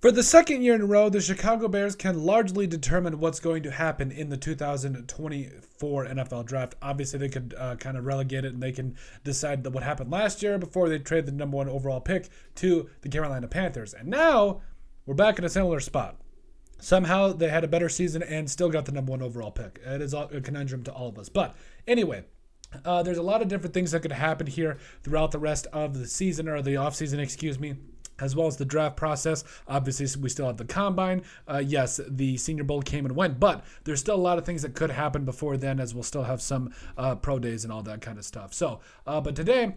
For the second year in a row, the Chicago Bears can largely determine what's going to happen in the 2024 NFL Draft. Obviously, they could kind of relegate it and they can decide what happened last year before they trade the number one overall pick to the Carolina Panthers. And now we're back in a similar spot. Somehow they had a better season and still got the number one overall pick. It is a conundrum to all of us. But anyway, there's a lot of different things that could happen here throughout the rest of the season, or the offseason, excuse me, as well as the draft process. Obviously, we still have the combine. Yes, the Senior Bowl came and went, but there's still a lot of things that could happen before then, as we'll still have some pro days and all that kind of stuff. So, but today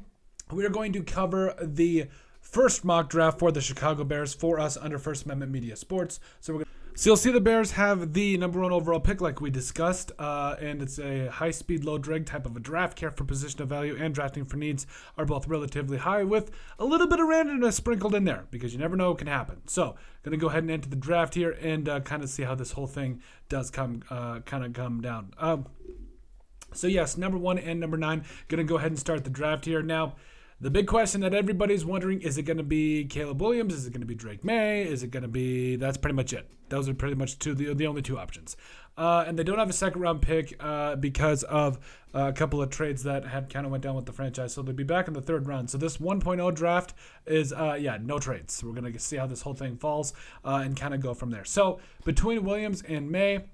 we are going to cover the first mock draft for the Chicago Bears for us under First Amendment Media Sports. So you'll see the Bears have the number one overall pick like we discussed, and it's a high-speed, low-drag type of a draft. Care for position of value and drafting for needs are both relatively high, with a little bit of randomness sprinkled in there because you never know what can happen. So going to go ahead and enter the draft here and kind of see how this whole thing does come down. So yes, number 1 and number 9, going to go ahead and start the draft here. Now, the big question that everybody's wondering, is it going to be Caleb Williams? Is it going to be Drake May? Is it going to be, that's pretty much it. Those are pretty much the only two options. And they don't have a second round pick because of a couple of trades that had kind of went down with the franchise. So they'll be back in the third round. So this 1.0 draft is, no trades. So we're going to see how this whole thing falls and kind of go from there. So between Williams and May,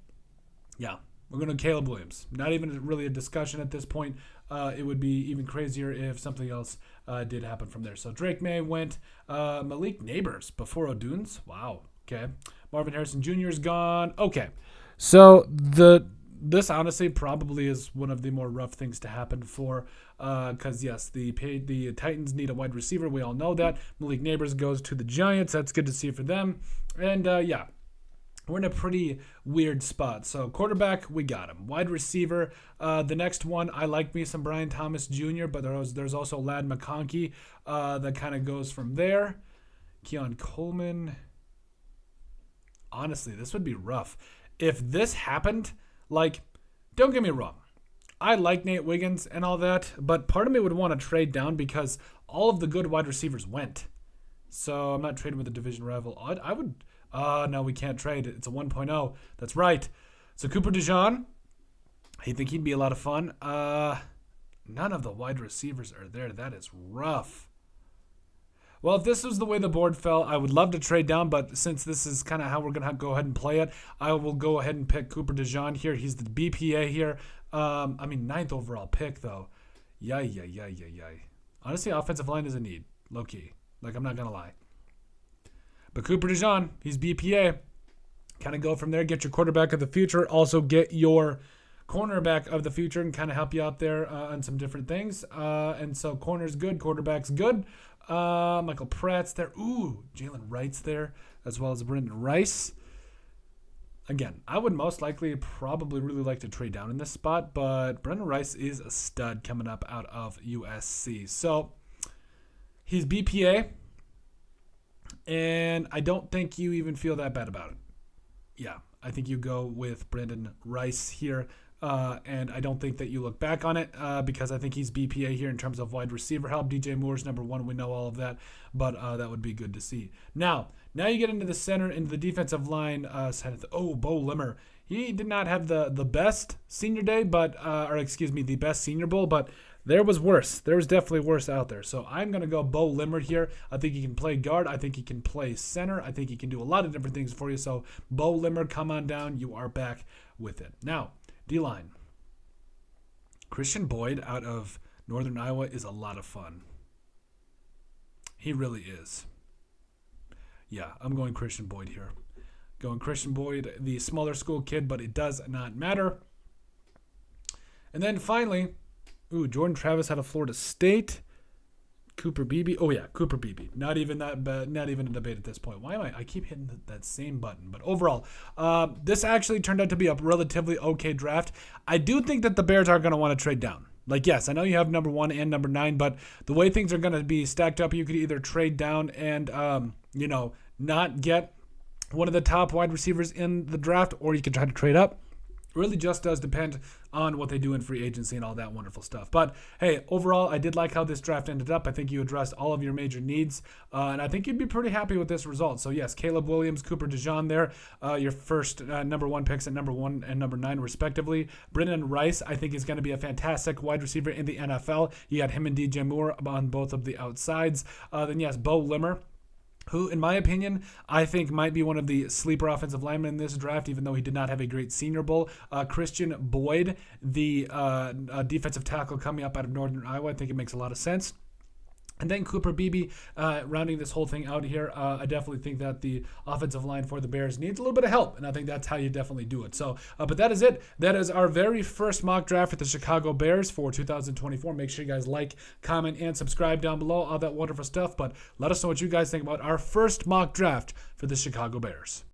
we're going to Caleb Williams. Not even really a discussion at this point. It would be even crazier if something else did happen from there. So Drake May went. Malik Neighbors before O'Dunes. Wow. Okay. Marvin Harrison Jr. is gone. Okay. So this honestly probably is one of the more rough things to happen for because, yes, the Titans need a wide receiver. We all know that. Malik Neighbors goes to the Giants. That's good to see for them. And, we're in a pretty weird spot. So quarterback, we got him. Wide receiver, the next one, I like me some Brian Thomas Jr., but there's also Ladd McConkey that kind of goes from there. Keon Coleman. Honestly, this would be rough. If this happened, don't get me wrong. I like Nate Wiggins and all that, but part of me would want to trade down because all of the good wide receivers went. So I'm not trading with a division rival. I would... no, we can't trade. It's a 1.0. That's right. So Cooper DeJean, I think he'd be a lot of fun. None of the wide receivers are there. That is rough. Well, if this was the way the board fell, I would love to trade down, but since this is kind of how we're going to go ahead and play it, I will go ahead and pick Cooper DeJean here. He's the BPA here. 9th overall pick, though. Yay. Honestly, offensive line is a need. Low-key. I'm not going to lie. But Cooper DeJean, he's BPA. Kind of go from there, get your quarterback of the future. Also get your cornerback of the future and kind of help you out there on some different things. And so corner's good, quarterback's good. Michael Pratt's there. Ooh, Jalen Wright's there, as well as Brendan Rice. Again, I would most likely probably really like to trade down in this spot, but Brendan Rice is a stud coming up out of USC. So he's BPA. And I don't think you even feel that bad about it. Yeah, I think you go with Brendan Rice here. And I don't think that you look back on it because I think he's BPA here in terms of wide receiver help. DJ Moore's number 1. We know all of that. But that would be good to see. Now you get into the center, into the defensive line. Bo Limmer. He did not have the best senior day, the best Senior Bowl, but there was worse. There was definitely worse out there. So I'm going to go Bo Limmer here. I think he can play guard. I think he can play center. I think he can do a lot of different things for you. So Bo Limmer, come on down. You are back with it. Now, D-line. Christian Boyd out of Northern Iowa is a lot of fun. He really is. Yeah, I'm going Christian Boyd here. Going Christian Boyd, the smaller school kid, but it does not matter. And then finally... Jordan Travis out of Florida State. Cooper Beebe. Oh, yeah, Cooper Beebe. Not even a debate at this point. Why am I keep hitting that same button? But overall, this actually turned out to be a relatively okay draft. I do think that the Bears are going to want to trade down. Yes, I know you have number 1 and number 9, but the way things are going to be stacked up, you could either trade down and, not get one of the top wide receivers in the draft, or you could try to trade up Really just does depend on what they do in free agency and all that wonderful stuff. But hey, overall, I did like how this draft ended up. I think you addressed all of your major needs, and I think you'd be pretty happy with this result. So yes, Caleb Williams, Cooper DeJean there, your first number 1 picks at number 1 and number 9 respectively. Brendan Rice, I think, is going to be a fantastic wide receiver in the NFL. You got him and DJ Moore on both of the outsides. Then yes, Bo Limmer, who, in my opinion, I think might be one of the sleeper offensive linemen in this draft, even though he did not have a great Senior Bowl. Christian Boyd, the defensive tackle coming up out of Northern Iowa, I think it makes a lot of sense. And then Cooper Beebe, rounding this whole thing out here. I definitely think that the offensive line for the Bears needs a little bit of help, and I think that's how you definitely do it. So, but that is it. That is our very first mock draft with the Chicago Bears for 2024. Make sure you guys like, comment, and subscribe down below, all that wonderful stuff. But let us know what you guys think about our first mock draft for the Chicago Bears.